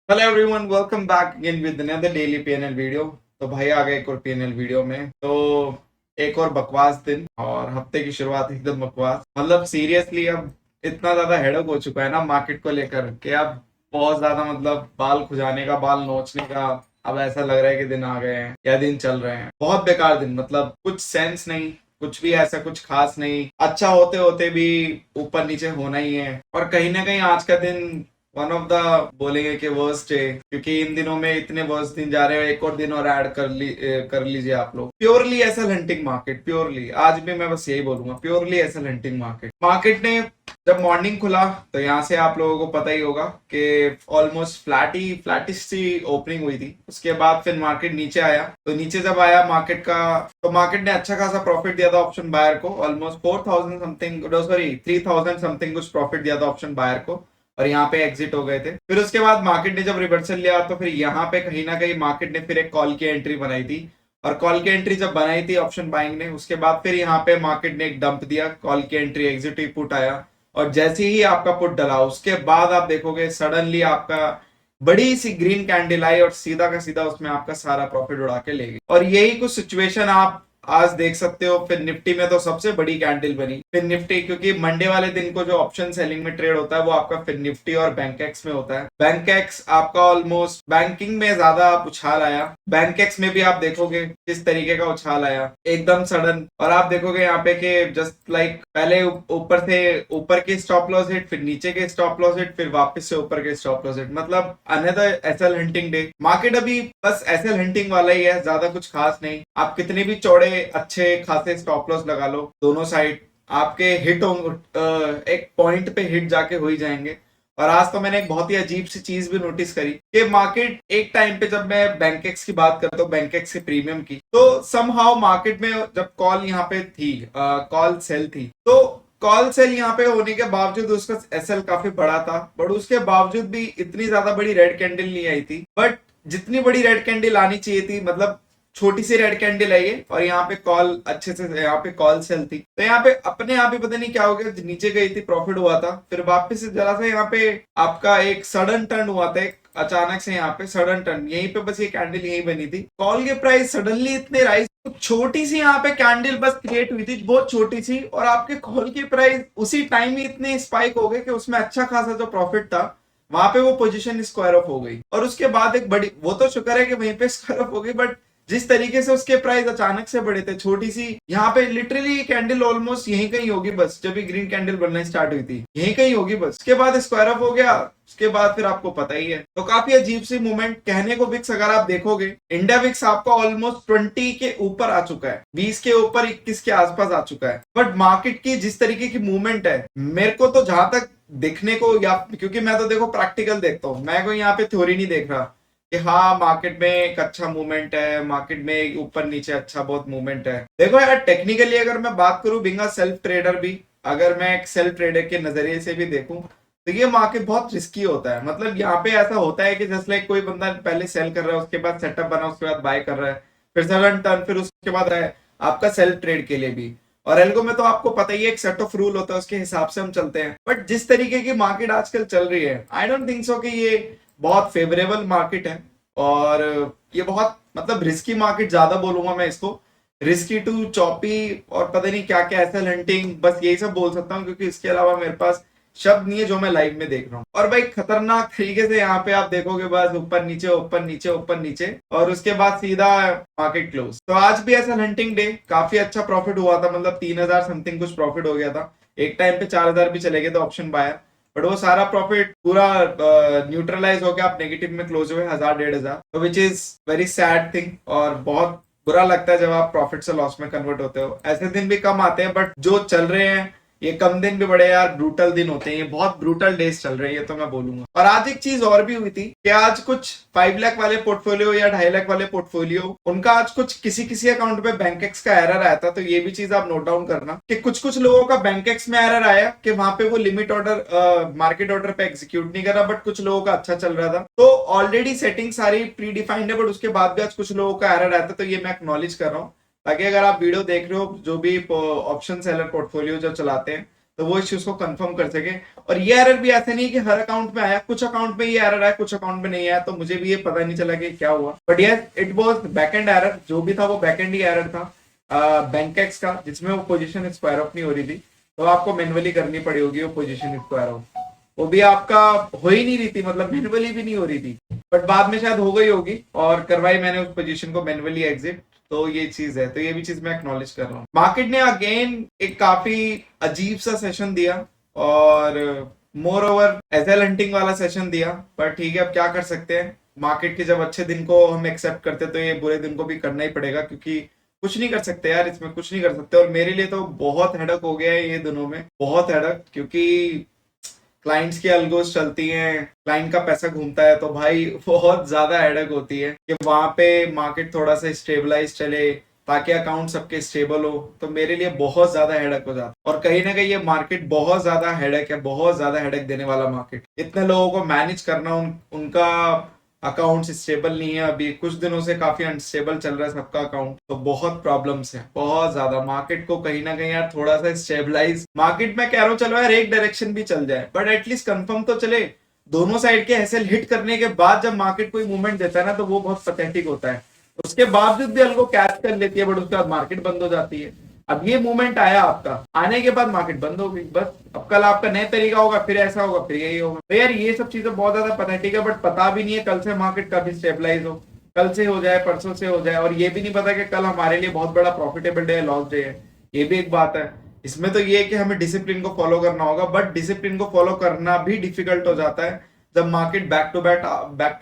Hello everyone, welcome back again with another daily PNL video. तो भाई आ गए एक और पीएनएल वीडियो में। तो एक और बकवास दिन और हफ्ते की शुरुआत एकदम बकवास। मतलब सीरियसली अब इतना ज्यादा हेडक हो चुका है ना मार्केट को लेकर कि अब बहुत ज्यादा मतलब बाल खुजाने का, बाल नोचने का अब ऐसा लग रहा है कि दिन आ गए हैं या दिन चल रहे हैं। बहुत बेकार दिन, मतलब कुछ सेंस नहीं, कुछ भी ऐसा कुछ खास नहीं। अच्छा होते होते भी ऊपर नीचे होना ही है। और कहीं ना कहीं आज का दिन वन ऑफ द बोलेंगे कि वर्स्ट है, क्योंकि इन दिनों में इतने वर्स्ट दिन जा रहे हैं। एक और दिन और ऐड कर लीजिए आप लोग। Purely SL hunting market, purely आज भी मैं बस यही बोलूंगा, purely SL hunting market. Market ने जब मॉर्निंग खुला तो यहाँ से आप लोगों को पता ही होगा कि ऑलमोस्ट फ्लैटिश सी ओपनिंग हुई थी। उसके बाद फिर मार्केट नीचे आया। तो नीचे जब आया मार्केट का, तो मार्केट ने अच्छा खासा प्रॉफिट दिया था ऑप्शन बायर को। ऑलमोस्ट 4000 समथिंग, सॉरी 3000 समथिंग कुछ प्रॉफिट दिया था ऑप्शन बायर को। और यहाँ पे एग्जिट हो गए थे। फिर उसके बाद मार्केट ने जब रिवर्सल लिया तो फिर यहाँ पे कहीं ना कहीं मार्केट ने फिर एक कॉल की एंट्री बनाई थी। और कॉल की एंट्री जब बनाई थी ऑप्शन बाइंग ने, उसके बाद फिर यहाँ पे मार्केट ने एक डंप दिया, कॉल की एंट्री एग्जिट पुट आया। और जैसे ही आपका पुट डला उसके बाद आप देखोगे सडनली आपका बड़ी सी ग्रीन कैंडल आई और सीधा का सीधा उसमें आपका सारा प्रॉफिट उड़ा के ले गई। और यही कुछ सिचुएशन आप आज देख सकते हो। फिर निफ्टी में तो सबसे बड़ी कैंडल बनी फिर निफ्टी, क्योंकि मंडे वाले दिन को जो ऑप्शन सेलिंग में ट्रेड होता है वो आपका फिर निफ्टी और बैंकेक्स में होता है। बैंकेक्स आपका ऑलमोस्ट बैंकिंग में ज्यादा उछाल आया। बैंकेक्स में भी आप देखोगे किस तरीके का उछाल आया एकदम सडन। और आप देखोगे यहाँ पे कि जस्ट लाइक पहले ऊपर से ऊपर के स्टॉप लॉस हिट, फिर नीचे के स्टॉप लॉस हिट, फिर वापस से ऊपर के स्टॉप लॉस हिट। मतलब another SL hunting day. Market अभी बस एसएल हंटिंग वाला ही है, ज्यादा कुछ खास नहीं। आप कितने भी चौड़े अच्छे खासे स्टॉप लॉस लगा लो दोनों साइड, आपके हिट एक पॉइंट पे हिट जाके हो ही जाएंगे। और आज तो मैंने एक बहुत ही अजीब सी चीज भी नोटिस करी कि मार्केट एक टाइम पे, जब मैं बैंकेक्स की बात करता हूँ, बैंकेक्स के प्रीमियम की, तो समहाउ मार्केट में जब कॉल यहाँ पे थी, कॉल सेल थी, तो कॉल सेल यहाँ पे होने के बावजूद उसका एसएल काफी बड़ा था। बट उसके बावजूद भी इतनी ज्यादा बड़ी रेड कैंडल नहीं आई थी। बट जितनी बड़ी रेड कैंडल आनी चाहिए थी, मतलब छोटी सी रेड कैंडल आई है और यहाँ पे कॉल अच्छे से, यहाँ पे कॉल सेल थी। तो यहाँ पे अपने आप ही पता नहीं क्या हो गया, नीचे गई थी, प्रॉफिट हुआ था, फिर वापस से जरा सा यहाँ पे आपका एक सडन टर्न हुआ था, एक अचानक से यहाँ पे सडन टर्न। यहीं पे बस ये कैंडल यही बनी थी, कॉल के प्राइस सडनली इतने राइज। छोटी सी यहाँ पे कैंडल बस क्रिएट हुई थी, बहुत छोटी सी, और आपके कॉल के प्राइस उसी टाइम ही इतने स्पाइक हो गए कि उसमें अच्छा खासा जो प्रॉफिट था वहां पे वो पोजीशन स्क्वायर ऑफ हो गई। और उसके बाद एक बड़ी, वो तो शुक्र है कि वहीं पे स्क्वायर ऑफ हो गई, बट जिस तरीके से उसके प्राइस अचानक से बढ़े थे, छोटी सी यहाँ पे लिटरली कैंडल ऑलमोस्ट यहीं कहीं होगी बस, जब ये ग्रीन कैंडल बनना स्टार्ट हुई थी यहीं कहीं होगी बस, उसके बाद स्क्वायर ऑफ हो गया। उसके बाद फिर आपको पता ही है। तो काफी अजीब सी मूवमेंट कहने को। विक्स अगर आप देखोगे, इंडिया विक्स आपका ऑलमोस्ट 20 के ऊपर आ चुका है, 20 के ऊपर, 21 के आसपास आ चुका है। बट मार्केट की जिस तरीके की मूवमेंट है, मेरे को तो जहां तक देखने को, या क्योंकि मैं तो देखो प्रैक्टिकल देखता हूँ, मैं कोई यहाँ पे थ्योरी नहीं देख रहा कि हाँ मार्केट में एक अच्छा मूवमेंट है, मार्केट में ऊपर नीचे अच्छा बहुत मूवमेंट है। देखो यार, टेक्निकली अगर मैं बात करूं बिंगा सेल्फ ट्रेडर भी, अगर मैं एक सेल्फ ट्रेडर के नजरिए से भी देखूं, तो ये मार्केट बहुत रिस्की होता है। मतलब यहाँ पे ऐसा होता है कि जस्ट लाइक कोई बंदा पहले सेल कर रहा है, उसके बाद सेटअप बना, उसके बाद बाय कर रहा है, फिर सडन टर्न, फिर उसके बाद है आपका सेल्फ ट्रेड के लिए भी। और एल्गो में तो आपको पता ही है एक सेट ऑफ रूल होता है, उसके हिसाब से हम चलते हैं। बट जिस तरीके की मार्केट आजकल चल रही है, आई डोंट थिंक सो कि ये बहुत फेवरेबल मार्केट है। और ये बहुत मतलब रिस्की मार्केट ज्यादा बोलूंगा मैं इसको, रिस्की टू चॉपी और पता नहीं क्या क्या एसएल हंटिंग, बस यही सब बोल सकता हूँ, क्योंकि इसके अलावा मेरे पास शब्द नहीं है जो मैं लाइव में देख रहा हूँ। और भाई खतरनाक तरीके से यहाँ पे आप देखोगे बस ऊपर नीचे ऊपर नीचे ऊपर नीचे, और उसके बाद सीधा मार्केट क्लोज। तो आज भी एसएल हंटिंग डे, काफी अच्छा प्रॉफिट हुआ था, मतलब 3000 समथिंग कुछ प्रॉफिट हो गया था। एक टाइम पे 4000 भी चले गए थे ऑप्शन बायर, बट वो सारा प्रॉफिट पूरा न्यूट्रलाइज हो गया, आप नेगेटिव में क्लोज हुए 1000 1500, तो which is very sad thing. और बहुत बुरा लगता है जब आप प्रॉफिट से लॉस में कन्वर्ट होते हो। ऐसे दिन भी कम आते हैं, बट जो चल रहे हैं ये कम दिन भी बड़े यार ब्रूटल दिन होते हैं, ये बहुत ब्रूटल डेज चल रहे हैं, ये तो मैं बोलूंगा। और आज एक चीज और भी हुई थी कि आज कुछ 5 लाख वाले पोर्टफोलियो या 2.5 लाख वाले पोर्टफोलियो, उनका आज कुछ किसी किसी अकाउंट पे बैंकेक्स का एरर आया था। तो ये भी चीज आप नोट डाउन करना कि कुछ कुछ लोगों का बैंकेक्स में एरर आया कि वहां पे वो लिमिट ऑर्डर मार्केट ऑर्डर पे एग्जीक्यूट नहीं कर रहा, बट कुछ लोगों का अच्छा चल रहा था। तो ऑलरेडी सेटिंग सारी प्री डिफाइंड है, बट उसके बाद भी आज कुछ लोगों का एरर आया था। तो ये मैं एक्नॉलेज कर रहा हूँ, ताकि अगर आप वीडियो देख रहे हो, जो भी ऑप्शन सेलर पोर्टफोलियो जो चलाते हैं, तो वो इश्यूज को कंफर्म कर सके। और ये एरर भी ऐसे नहीं कि हर अकाउंट में आया, कुछ अकाउंट में ये एरर आया, कुछ अकाउंट में नहीं आया, तो मुझे भी ये पता नहीं चला कि क्या हुआ। But yes, it was backend error, जो भी था वो बैकएंड ही एरर था बैंकेक्स का, जिसमें वो पोजीशन स्क्वायर ऑफ नहीं हो रही थी, तो आपको मैनुअली करनी पड़ी होगी वो पोजीशन स्क्वायर ऑफ। वो भी आपका हो ही नहीं रही थी, मतलब मैनुअली भी नहीं हो रही थी, बट बाद में शायद हो गई होगी और करवाई मैंने उस पोजीशन को मैनुअली एग्जिट। तो ये चीज है, तो ये भी चीज मैं एक्नॉलेज कर रहा हूँ। मार्केट ने अगेन एक काफी अजीब सा सेशन दिया और मोर ओवर एसएल हंटिंग वाला सेशन दिया, पर ठीक है, अब क्या कर सकते हैं। मार्केट के जब अच्छे दिन को हम एक्सेप्ट करते तो ये बुरे दिन को भी करना ही पड़ेगा, क्योंकि कुछ नहीं कर सकते यार, इसमें कुछ नहीं कर सकते। और मेरे लिए तो बहुत हेडक हो गया है ये दिनों में, बहुत हेडक, क्योंकि क्लाइंट्स की अलगोज चलती हैं, क्लाइंट का पैसा घूमता है, तो भाई बहुत ज्यादा हेडक होती है कि वहां पे मार्केट थोड़ा सा स्टेबलाइज चले ताकि अकाउंट सबके स्टेबल हो। तो मेरे लिए बहुत ज्यादा हेडक हो जाता है, और कहीं ना कहीं ये मार्केट बहुत ज्यादा हेडक है, बहुत ज्यादा हेडक देने वाला मार्केट। इतने लोगों को मैनेज करना, उनका अकाउंट स्टेबल नहीं है, अभी कुछ दिनों से काफी अनस्टेबल चल रहा है सबका अकाउंट, तो बहुत प्रॉब्लम्स है, बहुत ज्यादा। मार्केट को कहीं ना कहीं यार थोड़ा सा स्टेबलाइज, मार्केट में कह रहा हूँ चलो यार एक डायरेक्शन भी चल जाए, बट एटलीस्ट कंफर्म तो चले। दोनों साइड के एसएल हिट करने के बाद जब मार्केट कोई मूवमेंट देता है ना, तो वो बहुत पैथेटिक होता है। उसके बावजूद भी अलगो कैच कर लेती है, बट उसके बाद मार्केट बंद हो जाती है। अब ये मूवमेंट आया आपका, आने के बाद मार्केट बंद हो गई, बस अब कल आपका नया तरीका होगा, फिर ऐसा होगा, फिर यही होगा। तो यार ये सब चीजें बहुत ज्यादा पैथेटिक है, बट पता भी नहीं है कल से मार्केट कभी स्टेबलाइज हो, कल से हो जाए, परसों से हो जाए, और ये भी नहीं पता कि कल हमारे लिए बहुत बड़ा प्रॉफिटेबल डे है, लॉस डे है, ये भी एक बात है। इसमें तो ये है कि हमें डिसिप्लिन को फॉलो करना होगा, बट डिसिप्लिन को फॉलो करना भी डिफिकल्ट हो जाता है जब मार्केट बैक टू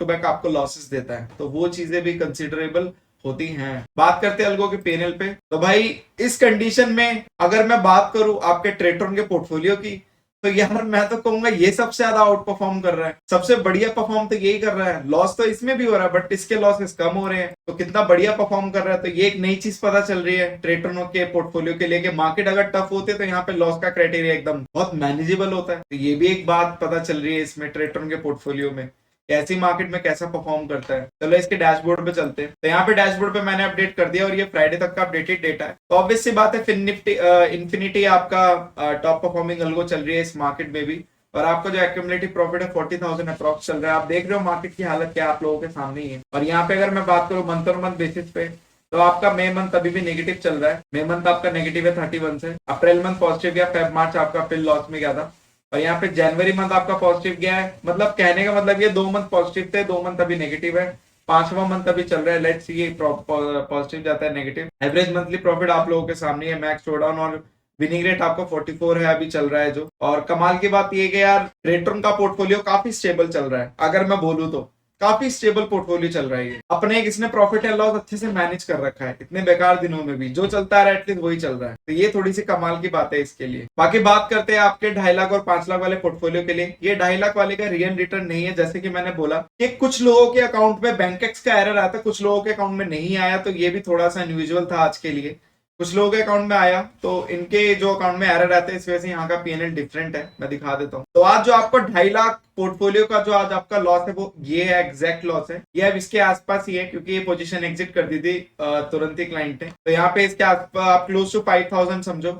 बैक आपको लॉसेस देता है, तो वो चीजें भी कंसिडरेबल होती हैं। बात करते हैं अलगो के पीएनएल पे, तो भाई इस कंडीशन में अगर मैं बात करूं आपके ट्रेटोन के पोर्टफोलियो की, तो यार मैं तो कहूंगा ये सबसे ज्यादा आउट परफॉर्म कर रहा है, सबसे बढ़िया परफॉर्म तो यही कर रहा है। लॉस तो इसमें भी हो रहा है, बट इसके लॉसेस कम हो रहे हैं, तो कितना बढ़िया परफॉर्म कर रहा है। तो ये एक नई चीज पता चल रही है ट्रेटोन के पोर्टफोलियो के लिए कि मार्केट अगर टफ होती है तो यहाँ पे लॉस का क्राइटेरिया एकदम बहुत मैनेजेबल होता है। तो ये भी एक बात पता चल रही है इसमें ट्रेटोन के पोर्टफोलियो में, ऐसी मार्केट में कैसा परफॉर्म करता है। चलो इसके डैशबोर्ड पे चलते हैं। तो यहाँ पे डैशबोर्ड पे मैंने अपडेट कर दिया, और ये फ्राइडे तक का अपडेटेड डेटा है। तो ऑब्वियस सी बात है, फिर निफ्टी इन्फिनिटी आपका टॉप परफॉर्मिंग अलगो चल रही है इस मार्केट में भी, और आपका जो एक्यूमुलेटिव प्रॉफिट है 40,000 अप्रॉक्स चल रहा है। आप देख रहे हो मार्केट की हालत क्या आप लोगों के सामने ही है। और यहाँ पे अगर मैं बात करूँ मंथ और मंथ बेसिस पे, तो आपका मई मंथ अभी भी नेगेटिव चल रहा है। मई मंथ आपका नेगेटिव है 31 से, अप्रैल मंथ पॉजिटिव, या फेब मार्च आपका फिर लॉस में गया था, और यहाँ पे जनवरी मंथ आपका पॉजिटिव गया है। मतलब कहने का मतलब ये 2 मंथ पॉजिटिव थे, 2 मंथ अभी नेगेटिव है, 5वां मंथ अभी चल रहा है। लेट्स सी ये पॉजिटिव जाता है नेगेटिव। एवरेज मंथली प्रॉफिट आप लोगों के सामने है, मैक्स शोडाउन और विनिंग रेट आपका 44 है अभी चल रहा है जो। और कमाल की बात ये कि यार ट्रेटोन का पोर्टफोलियो काफी स्टेबल चल रहा है, अगर मैं बोलूँ तो काफी स्टेबल पोर्टफोलियो चल रहा है ये। अपने इसने प्रॉफिट एंड लॉस अच्छे से मैनेज कर रखा है, इतने बेकार दिनों में भी जो चलता है एटलीस्ट वही चल रहा है। तो ये थोड़ी सी कमाल की बात है इसके लिए। बाकी बात करते हैं आपके 2.5 लाख और 5 लाख वाले पोर्टफोलियो के लिए। ये 2.5 लाख वाले का रियल रिटर्न नहीं है, जैसे कि मैंने बोला कि कुछ लोगों के अकाउंट में बैंकेक्स का एरर आता है, कुछ लोगों के अकाउंट में नहीं आया, तो ये भी थोड़ा सा अनयूजुअल था आज के लिए। कुछ लोगों के अकाउंट में आया, तो इनके जो अकाउंट में एरर आते हैं, इस वजह से यहाँ का पीएनएल डिफरेंट है। मैं दिखा देता हूँ। तो आज जो आपका 2.5 लाख पोर्टफोलियो का जो आज आपका लॉस है, वो ये है, एग्जैक्ट लॉस है ये। अब इसके आसपास ही है, क्योंकि ये पोजीशन एग्जिट कर दी थी तुरंत ही क्लाइंट ने। तो यहाँ पे इसके आसपास आप क्लोज टू 5,000 समझो,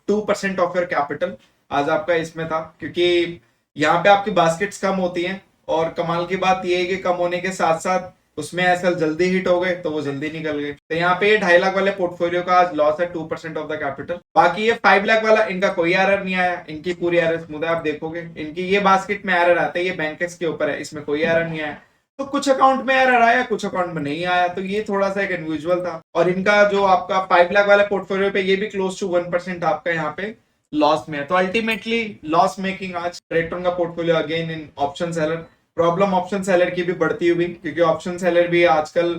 2% ऑफ योर कैपिटल आज आपका इसमें था, क्योंकि यहाँ पे आपकी बास्केट्स कम होती हैं। और कमाल की बात ये है कि कम होने के साथ साथ उसमें ऐसा जल्दी हिट हो गए, तो वो जल्दी निकल गए। तो यहाँ पे 2.5 लाख वाले पोर्टफोलियो का आज लॉस है 2% ऑफ द कैपिटल। बाकी ये 5 लाख वाला, इनका कोई एरर नहीं आया, इनकी पूरी एरर स्मूथ है। आप देखोगे इनकी ये बास्केट में एरर आते हैं, ये बैंकेस के ऊपर है, इसमें कोई एरर नहीं आया। तो कुछ अकाउंट में एरर आया, कुछ अकाउंट में नहीं आया, तो ये थोड़ा सा एक अनयूजुअल था। और इनका जो आपका 5 लाख वाले पोर्टफोलियो पे, ये भी क्लोज टू 1% आपका यहाँ पे लॉस में है। तो अल्टीमेटली लॉस मेकिंग आज ट्रेटोन का portfolio again in option seller. Problem option seller की भी बढ़ती हुई, क्योंकि ऑप्शन सेलर भी आजकल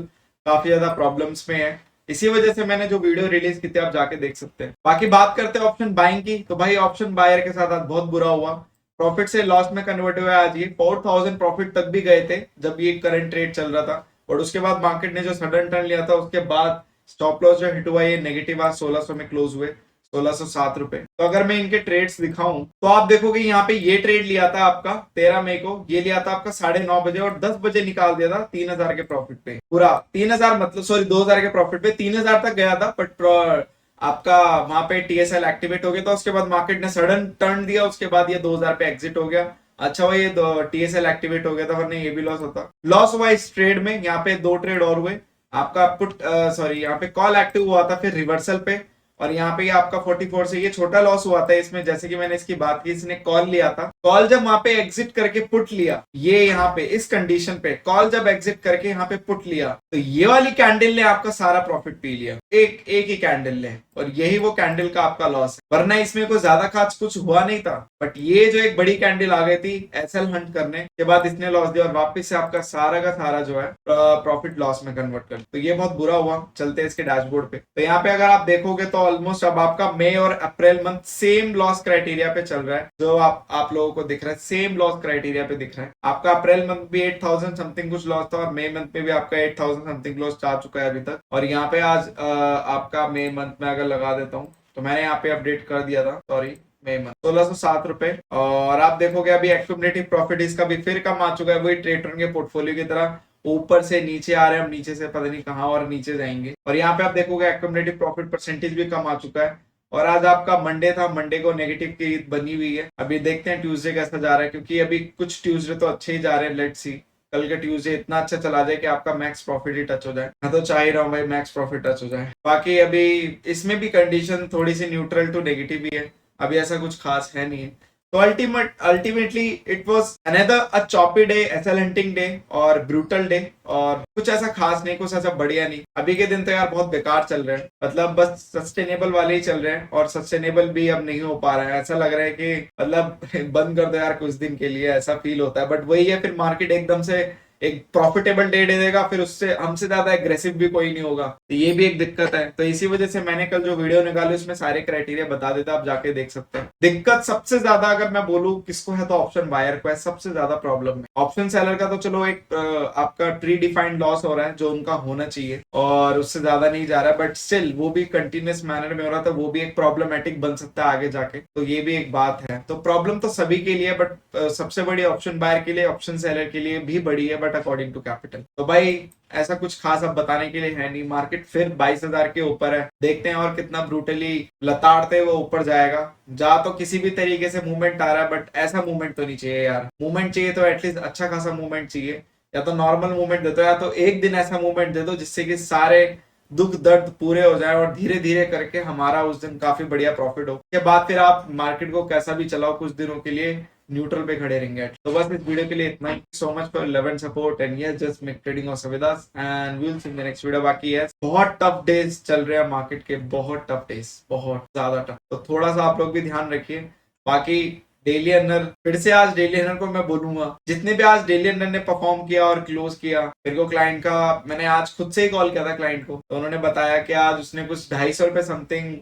काफी ज्यादा प्रॉब्लम्स में है। इसी वजह से मैंने जो वीडियो रिलीज की थी आप जाके देख सकते हैं। बाकी बात करते हैं ऑप्शन बाइंग की, तो भाई ऑप्शन बायर के साथ आज बहुत बुरा हुआ, प्रॉफिट से लॉस में कन्वर्ट हुआ। आज ये 4,000 प्रॉफिट तक भी गए थे जब ये करंट ट्रेड चल रहा था, और उसके बाद मार्केट ने जो सडन टर्न लिया था, उसके बाद स्टॉप लॉस जो हिट हुआ, ये नेगेटिव आज 1600 में क्लोज हुए, 1607 रुपए। तो अगर मैं इनके ट्रेड्स दिखाऊं, तो आप देखोगे यहाँ पे ये ट्रेड लिया था आपका 13 मई को, ये लिया था आपका 9:30 बजे, और 10 बजे निकाल दिया था 3,000 के प्रॉफिट पे। पूरा 3,000 मतलब सॉरी 2,000 के प्रॉफिट पे 3,000 तक गया था, बट आपका वहां पे TSL एक्टिवेट हो गया था, उसके बाद मार्केट ने सडन टर्न दिया, उसके बाद ये 2000 पे एग्जिट हो गया। अच्छा हुआ ये TSL एक्टिवेट हो गया था, वरना ये भी लॉस होता। लॉस हुआ इस ट्रेड में, यहाँ पे 2 ट्रेड और हुए। आपका पुट सॉरी यहाँ पे कॉल एक्टिव हुआ था, फिर रिवर्सल पे, और यहाँ पे ये आपका 44 से ये छोटा लॉस हुआ था इसमें। जैसे कि मैंने इसकी बात की, इसने कॉल लिया था, कॉल जब वहां पे एग्जिट करके पुट लिया, ये यहाँ पे इस कंडीशन पे कॉल जब एग्जिट करके यहाँ पे पुट लिया, तो ये वाली कैंडल ने आपका सारा प्रॉफिट पी लिया, एक एक ही कैंडल ने, और यही वो कैंडल का आपका लॉस है। वरना इसमें कोई ज्यादा खास कुछ हुआ नहीं था, बट ये जो एक बड़ी कैंडल आ गई थी एसएल हंट करने के बाद, इसने लॉस दिया और वापस से आपका सारा का सारा जो है प्रॉफिट लॉस में कन्वर्ट कर, तो ये बहुत बुरा हुआ। चलते हैं इसके डैशबोर्ड पे, तो यहाँ पे अगर आप देखोगे तो ऑलमोस्ट अब आपका मई और April month same loss criteria पे चल रहा है, जो आप लोगों को दिख रहा है, सेम लॉस क्राइटेरिया पे दिख रहा है। आपका अप्रैल मंथ भी 8000 समथिंग कुछ लॉस था, और मई मंथ में भी आपका 8000 समथिंग लॉस जा चुका है अभी तक। और यहाँ पे आज आपका मई मंथ में अगर लगा देता हूँ, तो मैंने यहाँ पे अपडेट कर दिया था, सॉरी, मई मंथ 1607 रुपए। और आप देखोगे अभी एक्यूमुलेटिव प्रॉफिट इसका भी फिर कम आ चुका है, वही ट्रेडर के पोर्टफोलियो की तरह ऊपर से नीचे आ रहे हैं, हम नीचे से पता नहीं कहां और नीचे जाएंगे। और यहाँ पे आप देखोगे एक्यूमुलेटिव प्रॉफिट परसेंटेज भी कम आ चुका है। और आज आपका मंडे था, मंडे को नेगेटिव की बनी हुई है। अभी देखते हैं ट्यूसडे कैसा जा रहा है, क्योंकि अभी कुछ ट्यूसडे तो अच्छे ही जा रहे हैं। लेट्स सी कल का ट्यूसडे इतना अच्छा चला जाए कि आपका मैक्स प्रॉफिट ही टच हो जाए। मैं तो चाह ही रहा हूँ भाई मैक्स प्रॉफिट टच हो जाए। बाकी अभी इसमें भी कंडीशन थोड़ी सी न्यूट्रल टू नेगेटिव ही है, अभी ऐसा कुछ खास है नहीं है। तो ultimately it was another a choppy day, SL hunting day और ब्रूटल डे, और कुछ ऐसा खास नहीं, कुछ ऐसा बढ़िया नहीं। अभी के दिन तो यार बहुत बेकार चल रहे हैं, मतलब बस सस्टेनेबल वाले ही चल रहे हैं, और सस्टेनेबल भी अब नहीं हो पा रहा है। ऐसा लग रहा है कि मतलब बंद कर दो यार कुछ दिन के लिए, ऐसा फील होता है। बट वही है, फिर मार्केट एकदम से एक प्रॉफिटेबल डे दे देगा, फिर उससे हमसे ज्यादा एग्रेसिव भी कोई नहीं होगा, तो ये भी एक दिक्कत है। तो इसी वजह से मैंने कल जो वीडियो निकाली उसमें सारे क्राइटेरिया बता देता, आप जाके देख सकते हैं। दिक्कत सबसे ज्यादा अगर मैं बोलूं किसको है, तो ऑप्शन बायर को है सबसे ज्यादा प्रॉब्लम है। ऑप्शन सेलर का तो चलो एक आपका प्री डिफाइंड लॉस हो रहा है जो उनका होना चाहिए, और उससे ज्यादा नहीं जा रहा है, बट स्टिल वो भी कंटिन्यूस मैनर में हो रहा था, वो भी एक प्रॉब्लमेटिक बन सकता है आगे जाके, तो ये भी एक बात है। तो प्रॉब्लम तो सभी के लिए, बट सबसे बड़ी ऑप्शन बायर के लिए, ऑप्शन सेलर के लिए भी बड़ी है, बट अकॉर्डिंग टू कैपिटल। तो भाई ऐसा कुछ खास अब बताने के लिए है नहीं। मार्केट फिर 22,000 के ऊपर है, देखते हैं और कितना ब्रूटली लताड़ते वो ऊपर जाएगा। जा तो किसी भी तरीके से मूवमेंट आ रहा है, बट ऐसा मूवमेंट तो नहीं चाहिए यार। मूवमेंट चाहिए तो एटलीस्ट अच्छा खासा मूवमेंट चाहिए, या तो नॉर्मल मूवमेंट दे दो, या तो एक दिन ऐसा मूवमेंट दे दो जिससे कि सारे दुख दर्द पूरे हो जाए, और धीरे धीरे करके हमारा उस दिन काफी बढ़िया प्रॉफिट हो। के बाद फिर आप मार्केट को कैसा भी चलाओ, कुछ दिनों के लिए न्यूट्रल पे खड़े रहेंगे। तो बस इस वीडियो के लिए इतना ही। So much for love and support, and yes just make trading of सविदास, and we will see in the next video. बाकी है बहुत टफ डेज चल रहे हैं मार्केट के, बहुत टफ डेज, बहुत ज्यादा टफ, तो थोड़ा सा आप लोग भी ध्यान रखिए। बाकी डेली अर्नर, फिर से आज डेली अर्नर को मैं बोलूंगा, जितने भी आज डेली अर्नर ने परफॉर्म किया और क्लोज किया, मेरे को क्लाइंट का, मैंने आज खुद से ही कॉल किया था क्लाइंट को, तो उन्होंने बताया कि आज उसने कुछ 250 रुपए समथिंग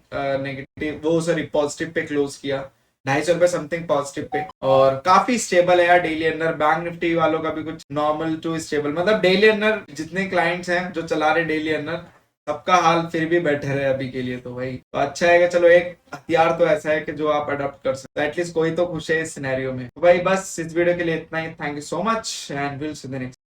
नेगेटिव, वो सॉरी पॉजिटिव पे क्लोज किया, 250 रुपए समथिंग पॉजिटिव पे, और काफी स्टेबल है यार डेली अर्नर। बैंक निफ्टी वालों का भी कुछ नॉर्मल टू स्टेबल, मतलब डेली अर्नर जितने क्लाइंट्स हैं जो चला रहे डेली अर्नर, सबका हाल फिर भी बेटर है अभी के लिए। तो भाई तो अच्छा है कि चलो एक हथियार तो ऐसा है कि जो आप अडॉप्ट कर सकते हो, एटलीस्ट कोई तो खुश है इस सिनेरियो में। तो भाई बस इस वीडियो के लिए इतना ही। Thank you so much, and will see the next.